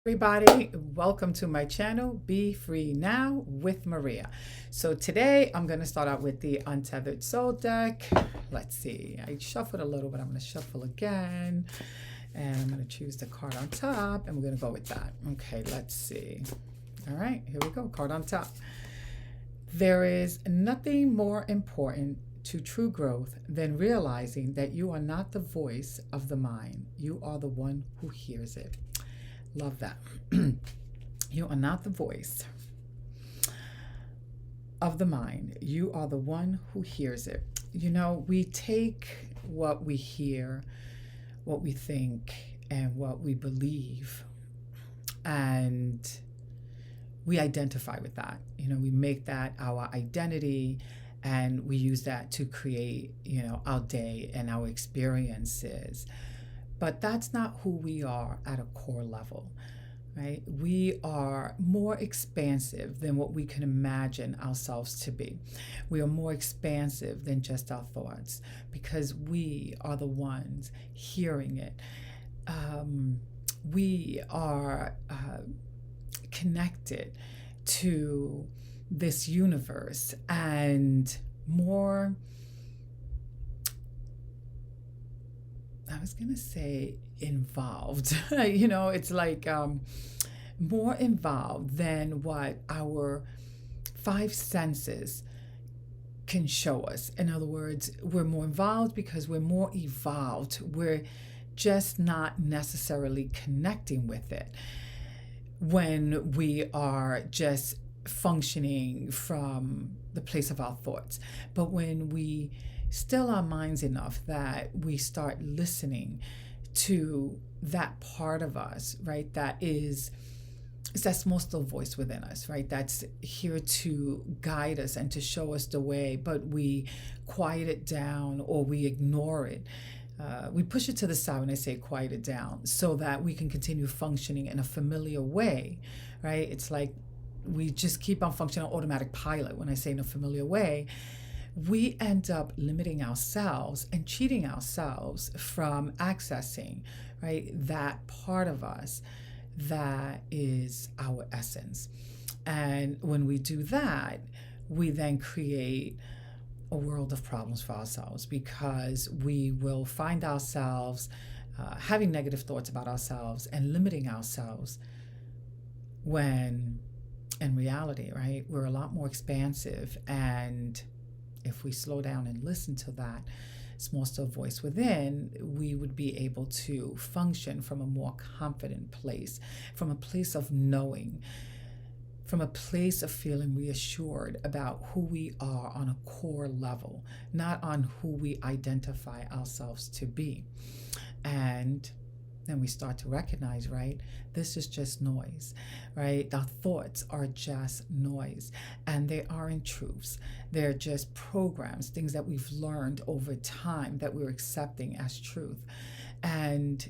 Everybody, welcome to my channel, Be Free Now with Maria. So today I'm going to start out with the Untethered Soul deck. Let's see, I shuffled a little, but I'm going to shuffle again. And I'm going to choose the card on top, and we're going to go with that. Okay, let's see. All right, here we go, card on top. There is nothing more important to true growth than realizing that you are not the voice of the mind. You are the one who hears it. Love that. You are not the voice of the mind. You are the one who hears it. You know, we take what we hear, what we think, and what we believe, and we identify with that. You know, we make that our identity, and we use that to create, our day and our experiences. But that's not who we are at a core level, right? We are more expansive than what we can imagine ourselves to be. We are more expansive than just our thoughts because we are the ones hearing it. We are connected to this universe and more, I was going to say involved. It's like more involved than what our five senses can show us. In other words, we're more involved because we're more evolved. We're just not necessarily connecting with it when we are just functioning from the place of our thoughts. But when we still our minds enough that we start listening to that part of us, right? It's that small still voice within us, right? That's here to guide us and to show us the way, but we quiet it down or we ignore it. We push it to the side when I say quiet it down so that we can continue functioning in a familiar way, right? It's like we just keep on functioning on automatic pilot. When I say in a familiar way, we end up limiting ourselves and cheating ourselves from accessing, right, that part of us that is our essence. And when we do that, we then create a world of problems for ourselves because we will find ourselves having negative thoughts about ourselves and limiting ourselves when in reality, right, we're a lot more expansive. And if we slow down and listen to that small still voice within, we would be able to function from a more confident place, from a place of knowing, from a place of feeling reassured about who we are on a core level, not on who we identify ourselves to be. And then we start to recognize, right, this is just noise, right? Our thoughts are just noise, and they aren't truths. They're just programs, things that we've learned over time that we're accepting as truth. And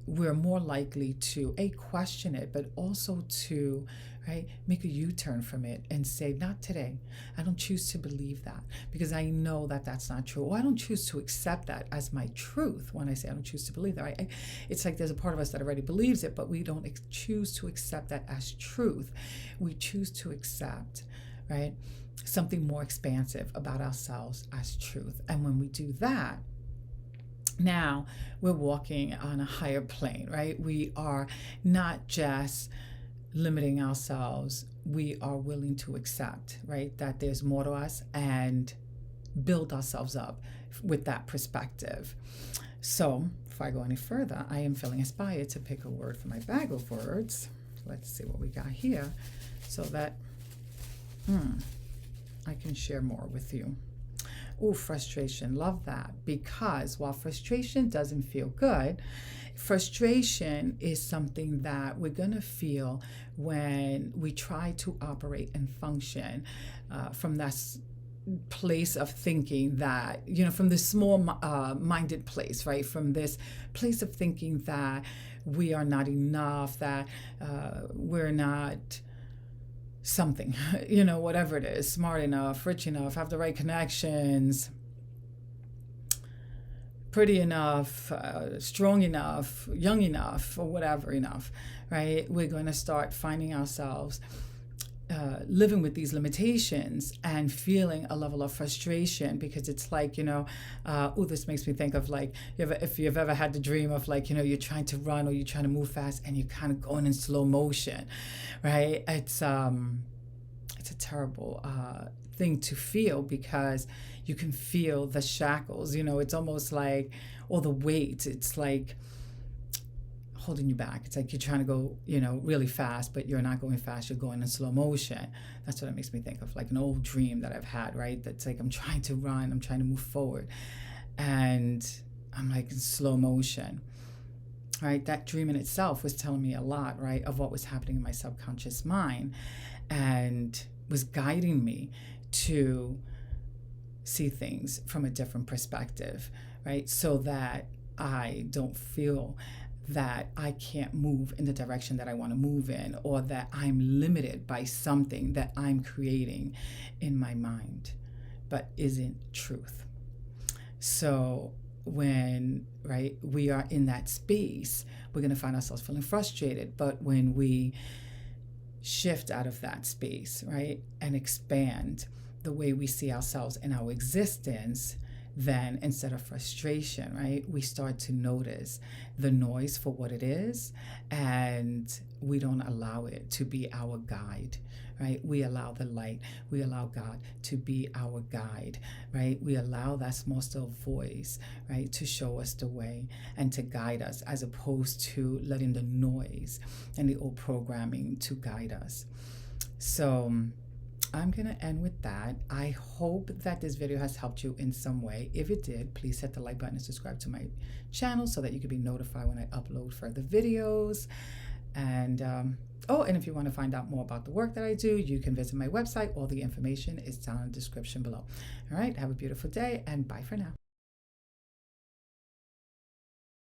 we're more likely to question it, but also to, right, make a U-turn from it and say, not today. I don't choose to believe that because I know that that's not true. Or I don't choose to accept that as my truth. When I say I don't choose to believe that, it's like there's a part of us that already believes it, but we don't choose to accept that as truth. We choose to accept, right, something more expansive about ourselves as truth. And when we do that, now we're walking on a higher plane, right? We are not just limiting ourselves. We are willing to accept, right, that there's more to us and build ourselves up with that perspective. So before I go any further, I am feeling inspired to pick a word for my bag of words. Let's see what we got here so that I can share more with you. Oh, frustration. Love that. Because while frustration doesn't feel good, frustration is something that we're going to feel when we try to operate and function from that place of thinking that, from this small minded place, right? From this place of thinking that we are not enough, that we're not something, whatever it is, smart enough, rich enough, have the right connections, pretty enough, strong enough, young enough, or whatever enough, right? We're going to start finding ourselves living with these limitations and feeling a level of frustration, because it's like, this makes me think of like, if you've ever had the dream of like, you're trying to run or you're trying to move fast and you're kind of going in slow motion, right? It's a terrible thing to feel, because you can feel the shackles, it's almost like, or the weight, it's like holding you back. It's like you're trying to go, really fast, but you're not going fast, you're going in slow motion. That's what it makes me think of, like an old dream that I've had, right? That's like, I'm trying to run, I'm trying to move forward, and I'm like in slow motion, right? That dream in itself was telling me a lot, right, of what was happening in my subconscious mind, and was guiding me to see things from a different perspective, right? So that I don't feel that I can't move in the direction that I want to move in, or that I'm limited by something that I'm creating in my mind, but isn't truth. So when, right, we are in that space, we're going to find ourselves feeling frustrated. But when we shift out of that space, right, and expand the way we see ourselves in our existence, then instead of frustration, right, we start to notice the noise for what it is, and we don't allow it to be our guide, right? We allow the light, we allow God to be our guide, right? We allow that small still voice, right, to show us the way and to guide us, as opposed to letting the noise and the old programming to guide us. So I'm going to end with that. I hope that this video has helped you in some way. If it did, please hit the like button and subscribe to my channel so that you can be notified when I upload further videos. And and if you want to find out more about the work that I do, you can visit my website. All the information is down in the description below. All right, have a beautiful day, and bye for now.